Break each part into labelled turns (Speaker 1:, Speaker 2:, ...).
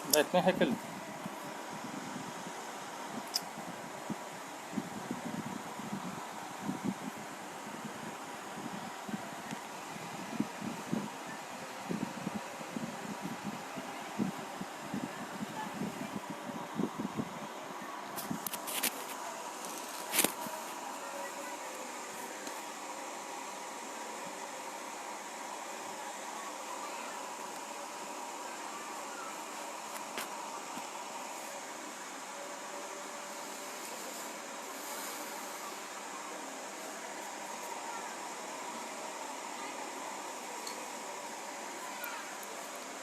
Speaker 1: बैठने हैं कल।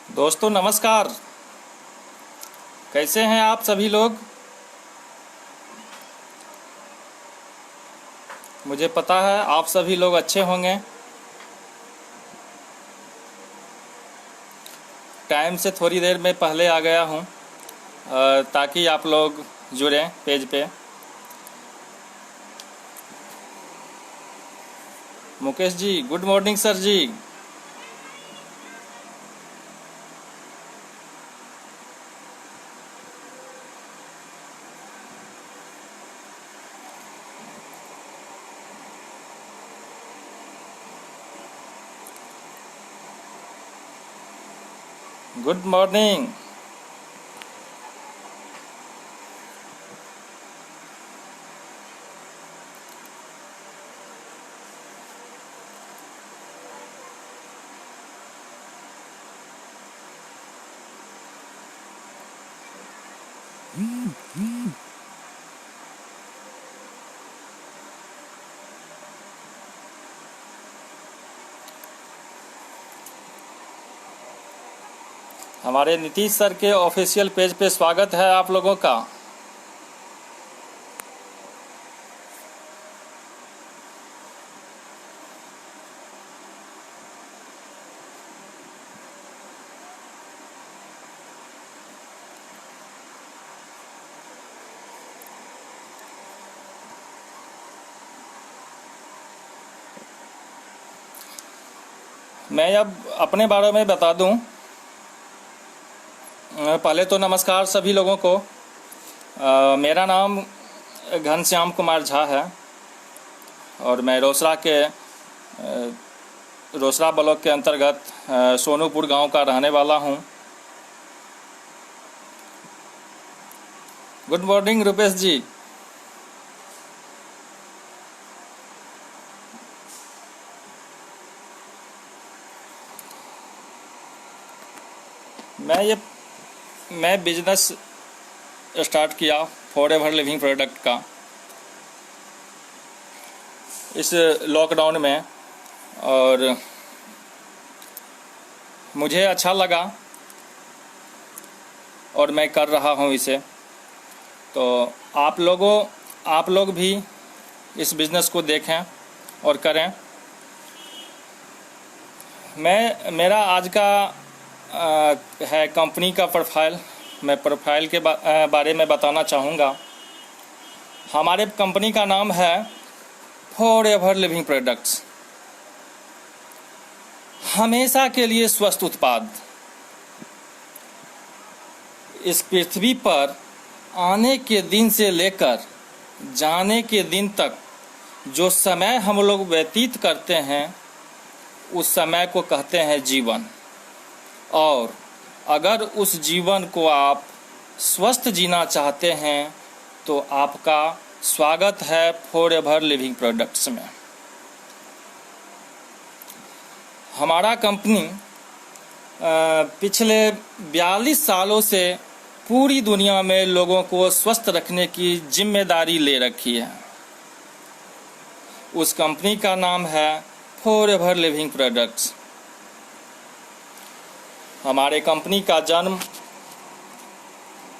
Speaker 1: दोस्तों नमस्कार, कैसे हैं आप सभी लोग। मुझे पता है आप सभी लोग अच्छे होंगे। टाइम से थोड़ी देर में पहले आ गया हूं ताकि आप लोग जुड़ें पेज पे। Mukesh ji, good morning sir ji. Good morning. हमारे नीतीश सर के ऑफिशियल पेज पे स्वागत है आप लोगों का। मैं अब अपने बारे में बता दूं। पहले तो नमस्कार सभी लोगों को। मेरा नाम घनश्याम कुमार झा है और मैं रोसड़ा ब्लॉक के अंतर्गत सोनूपुर गांव का रहने वाला हूं। गुड मॉर्निंग रुपेश जी। मैं बिजनेस स्टार्ट किया फॉरएवर लिविंग प्रोडक्ट का इस लॉकडाउन में, और मुझे अच्छा लगा और मैं कर रहा हूं इसे। तो आप लोग भी इस बिज़नेस को देखें और करें। मेरा आज का है कंपनी का प्रोफाइल। मैं प्रोफाइल के बारे में बताना चाहूँगा। हमारे कंपनी का नाम है फॉरएवर लिविंग प्रोडक्ट्स, हमेशा के लिए स्वस्थ उत्पाद। इस पृथ्वी पर आने के दिन से लेकर जाने के दिन तक जो समय हम लोग व्यतीत करते हैं उस समय को कहते हैं जीवन। और अगर उस जीवन को आप स्वस्थ जीना चाहते हैं तो आपका स्वागत है फॉरएवर लिविंग प्रोडक्ट्स में। हमारा कंपनी पिछले 42 सालों से पूरी दुनिया में लोगों को स्वस्थ रखने की जिम्मेदारी ले रखी है। उस कंपनी का नाम है फॉरएवर लिविंग प्रोडक्ट्स। हमारे कंपनी का जन्म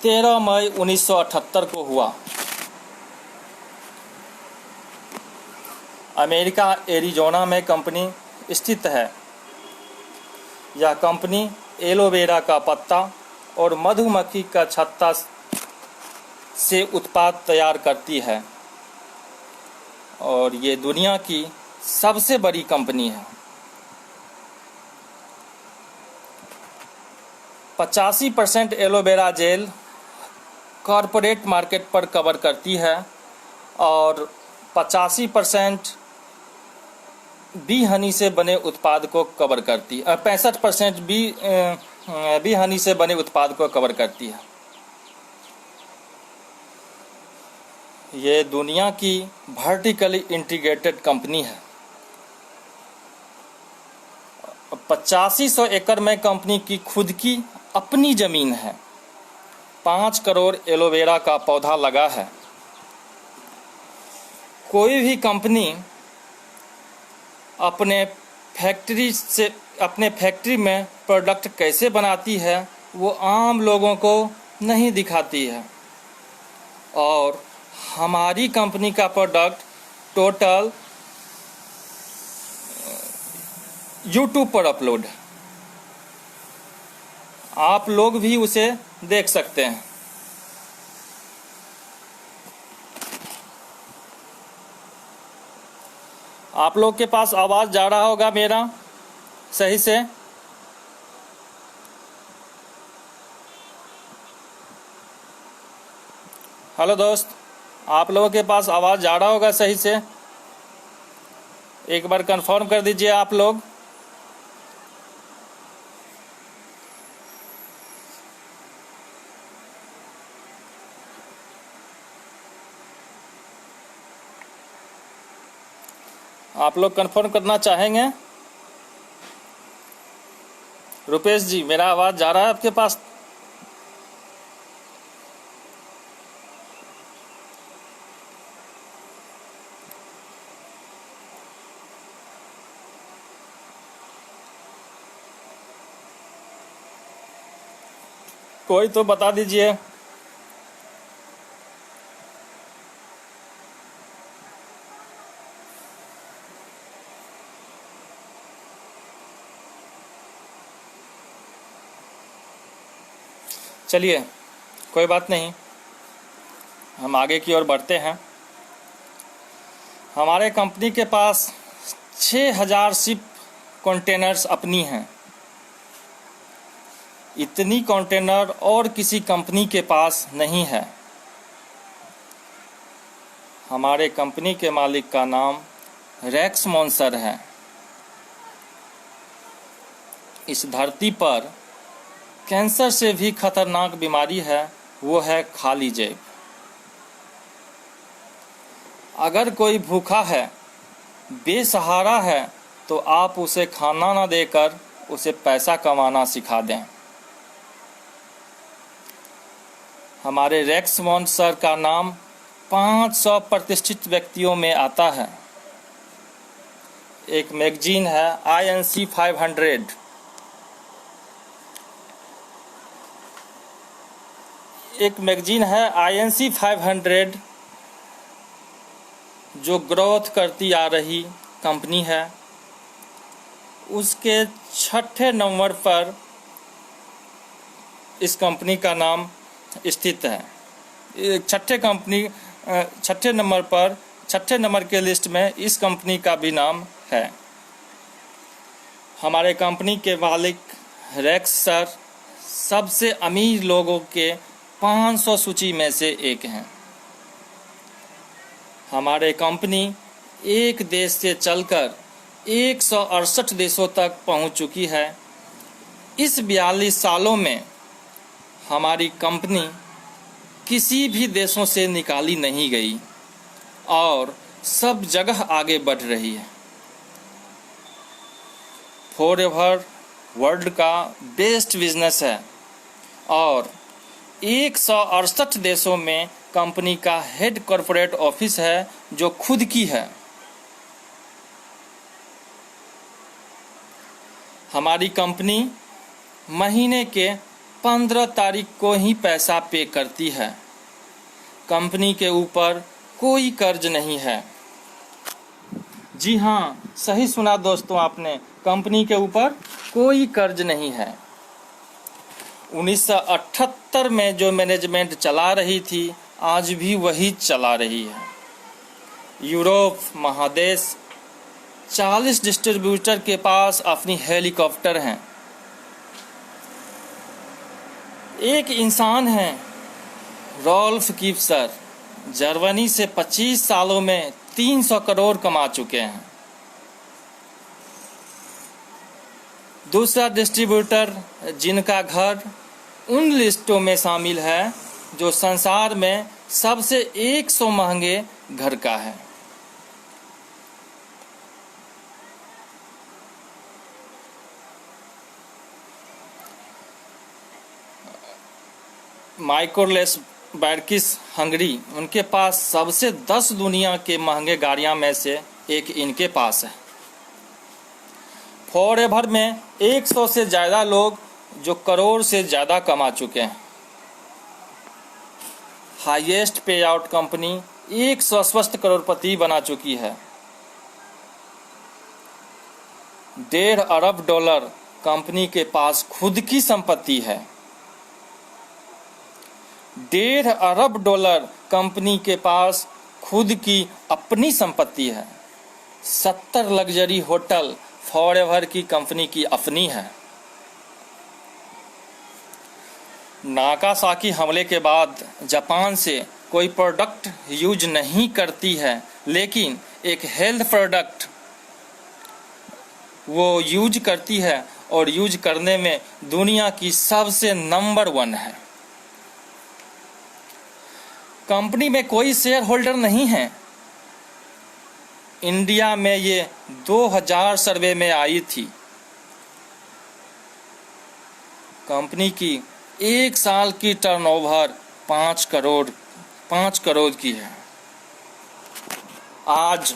Speaker 1: 13 मई 1978 को हुआ। अमेरिका एरिजोना में कंपनी स्थित है। यह कंपनी एलोवेरा का पत्ता और मधुमक्खी का छत्ता से उत्पाद तैयार करती है और ये दुनिया की सबसे बड़ी कंपनी है। 85% एलोवेरा जेल कॉरपोरेट मार्केट पर कवर करती है और 85% बी हनी से बने उत्पाद को कवर करती है, 65% बी हनी से बने उत्पाद को कवर करती है। ये दुनिया की वर्टिकली इंटीग्रेटेड कंपनी है। 8500 एकड़ में कंपनी की खुद की अपनी ज़मीन है। 5 करोड़ एलोवेरा का पौधा लगा है। कोई भी कंपनी अपने फैक्ट्री में प्रोडक्ट कैसे बनाती है वो आम लोगों को नहीं दिखाती है, और हमारी कंपनी का प्रोडक्ट टोटल YouTube पर अपलोड है। आप लोग भी उसे देख सकते हैं। आप लोग के पास आवाज़ जा रहा होगा मेरा सही से। हेलो दोस्त, आप लोगों के पास आवाज़ जा रहा होगा सही से। एक बार कंफर्म कर दीजिए आप लोग। आप लोग कंफर्म करना चाहेंगे? रुपेश जी, मेरा आवाज़ जा रहा है आपके पास? कोई तो बता दीजिए। चलिए, कोई बात नहीं, हम आगे की ओर बढ़ते हैं। हमारे कंपनी के पास 6000 शिप कंटेनर्स अपनी हैं। इतनी कंटेनर और किसी कंपनी के पास नहीं है। हमारे कंपनी के मालिक का नाम रेक्स मॉन्सर है। इस धरती पर कैंसर से भी खतरनाक बीमारी है, वो है खाली जेब। अगर कोई भूखा है, बेसहारा है, तो आप उसे खाना ना देकर उसे पैसा कमाना सिखा दें। हमारे रेक्स मॉन्सर का नाम 500 प्रतिष्ठित व्यक्तियों में आता है। एक मैगजीन है INC 500। एक मैगजीन है INC 500 जो ग्रोथ करती आ रही कंपनी है। उसके 6ठे नंबर पर इस कंपनी का नाम स्थित है। छठे नंबर के लिस्ट में इस कंपनी का भी नाम है। हमारे कंपनी के मालिक रेक्स सर सबसे अमीर लोगों के 500 सूची में से एक हैं। हमारे कंपनी एक देश से चलकर 168 देशों तक पहुंच चुकी है। इस 42 सालों में हमारी कंपनी किसी भी देशों से निकाली नहीं गई और सब जगह आगे बढ़ रही है। फॉरएवर वर्ल्ड का बेस्ट बिजनेस है और 168 देशों में कंपनी का हेड कॉरपोरेट ऑफिस है जो खुद की है। हमारी कंपनी महीने के 15 तारीख को ही पैसा पे करती है। कंपनी के ऊपर कोई कर्ज नहीं है। जी हाँ, सही सुना दोस्तों आपने, कंपनी के ऊपर कोई कर्ज नहीं है। 1978 में जो मैनेजमेंट चला रही थी आज भी वही चला रही है। यूरोप महादेश 40 डिस्ट्रीब्यूटर के पास अपनी हेलीकॉप्टर हैं। एक इंसान है रॉल्फ कीप्सर, जर्मनी से 25 सालों में 300 करोड़ कमा चुके हैं। दूसरा डिस्ट्रीब्यूटर जिनका घर उन लिस्टों में शामिल है जो संसार में सबसे 100 महंगे घर का है। माइकोलेस बैरकिस हंगरी, उनके पास सबसे 10 दुनिया के महंगे गाड़ियां में से एक इनके पास है। फॉरएवर में 100 से ज़्यादा लोग जो करोड़ से ज़्यादा कमा चुके हैं। हाईएस्ट पे आउट कंपनी 100 स्वस्थ करोड़पति बना चुकी है। $1.5 अरब कंपनी के पास खुद की संपत्ति है। $1.5 अरब कंपनी के पास खुद की अपनी संपत्ति है। 70 लग्जरी होटल फॉरएवर की कंपनी की अपनी है। नागासाकी हमले के बाद जापान से कोई प्रोडक्ट यूज नहीं करती है, लेकिन एक हेल्थ प्रोडक्ट वो यूज करती है और यूज करने में दुनिया की सबसे नंबर 1 है। कंपनी में कोई शेयर होल्डर नहीं है। इंडिया में ये 2000 सर्वे में आई थी। कंपनी की एक साल की टर्नओवर 5 करोड़ की है। आज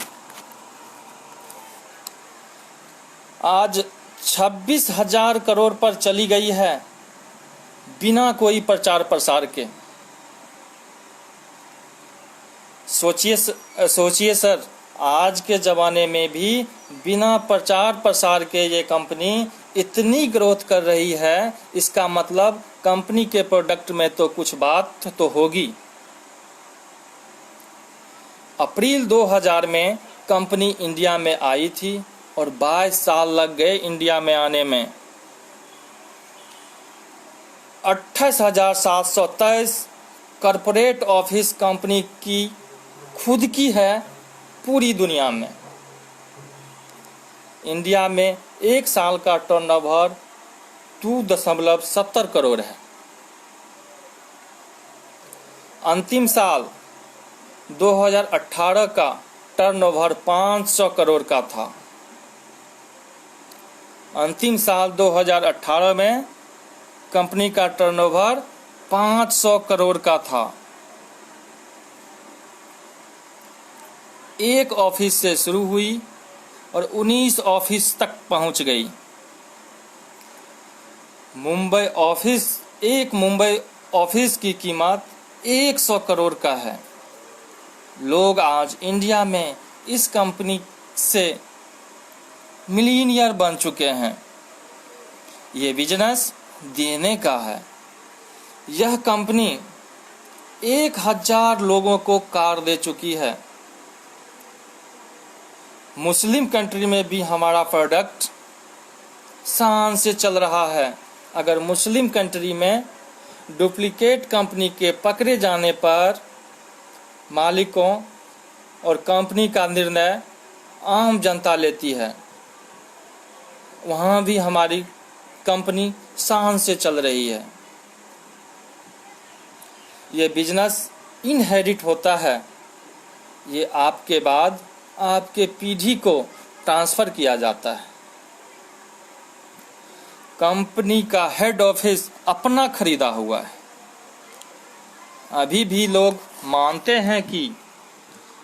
Speaker 1: 26,000 करोड़ पर चली गई है बिना कोई प्रचार प्रसार के। सोचिए सर, आज के ज़माने में भी बिना प्रचार प्रसार के ये कंपनी इतनी ग्रोथ कर रही है। इसका मतलब कंपनी के प्रोडक्ट में तो कुछ बात तो होगी। अप्रैल 2000 में कंपनी इंडिया में आई थी और 22 साल लग गए इंडिया में आने में। 28,723 कॉर्पोरेट ऑफिस कंपनी की खुद की है पूरी दुनिया में। इंडिया में एक साल का टर्नओवर 2.70 करोड़ है। अंतिम साल 2018 का टर्नओवर 500 करोड़ का था। अंतिम साल 2018 में कंपनी का टर्नओवर 500 करोड़ का था। एक ऑफिस से शुरू हुई और 19 ऑफिस तक पहुंच गई। मुंबई ऑफिस की कीमत 100 करोड़ का है। लोग आज इंडिया में इस कंपनी से मिलियनियर बन चुके हैं। ये बिजनेस देने का है। यह कंपनी 1000 लोगों को कार दे चुकी है। मुस्लिम कंट्री में भी हमारा प्रोडक्ट शान से चल रहा है। अगर मुस्लिम कंट्री में डुप्लीकेट कंपनी के पकड़े जाने पर मालिकों और कंपनी का निर्णय आम जनता लेती है, वहाँ भी हमारी कंपनी शान से चल रही है। ये बिजनेस इनहेरिट होता है। ये आपके बाद आपके पीढ़ी को ट्रांसफ़र किया जाता है। कंपनी का हेड ऑफिस अपना खरीदा हुआ है। अभी भी लोग मानते हैं कि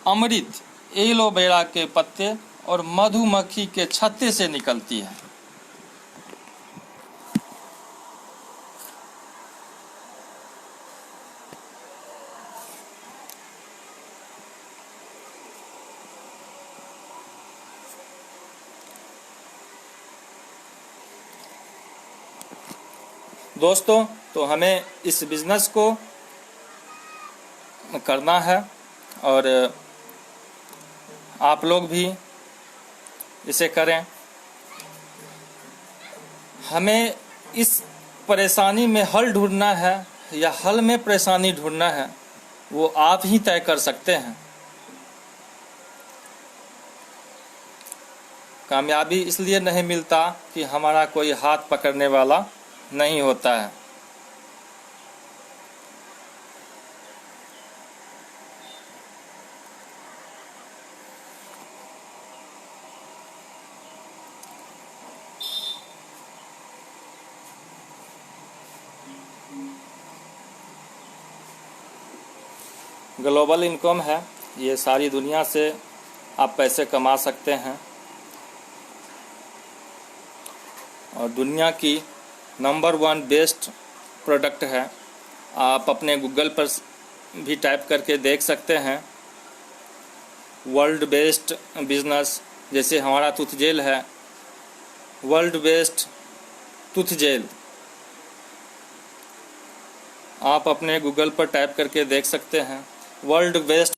Speaker 1: अमृत एलोवेरा के पत्ते और मधुमक्खी के छत्ते से निकलती है। दोस्तों, तो हमें इस बिज़नेस को करना है और आप लोग भी इसे करें। हमें इस परेशानी में हल ढूंढना है या हल में परेशानी ढूंढना है, वो आप ही तय कर सकते हैं। कामयाबी इसलिए नहीं मिलता कि हमारा कोई हाथ पकड़ने वाला नहीं होता है। ग्लोबल इनकम है, ये सारी दुनिया से आप पैसे कमा सकते हैं और दुनिया की नंबर 1 बेस्ट प्रोडक्ट है। आप अपने गूगल पर भी टाइप करके देख सकते हैं, वर्ल्ड बेस्ट बिजनेस। जैसे हमारा टूथ जेल है, वर्ल्ड बेस्ट टूथ जेल, आप अपने गूगल पर टाइप करके देख सकते हैं वर्ल्ड बेस्ट